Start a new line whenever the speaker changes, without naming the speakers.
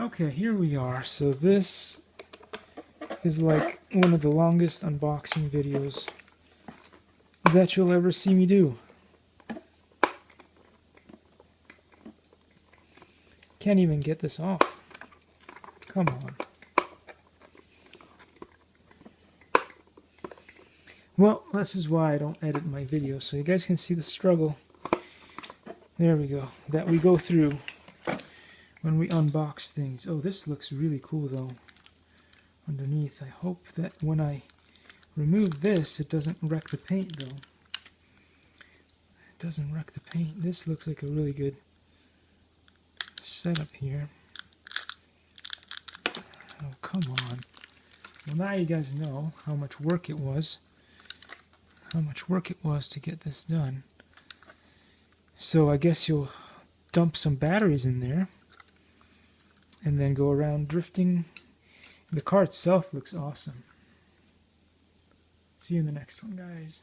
Okay, here we are. So this is like one of the longest unboxing videos that you'll ever see me do. Can't even get this off. Come on. Well, this is why I don't edit my videos, so you guys can see the struggle. There we go. That we go through when we unbox things. Oh, this looks really cool though. Underneath, I hope that when I remove this, it doesn't wreck the paint though. It doesn't wreck the paint. This looks like a really good setup here. Oh, come on. Well, now you guys know how much work it was. How much work it was to get this done. So I guess you'll dump some batteries in there and then go around drifting. The car itself looks awesome. See you in the next one, guys.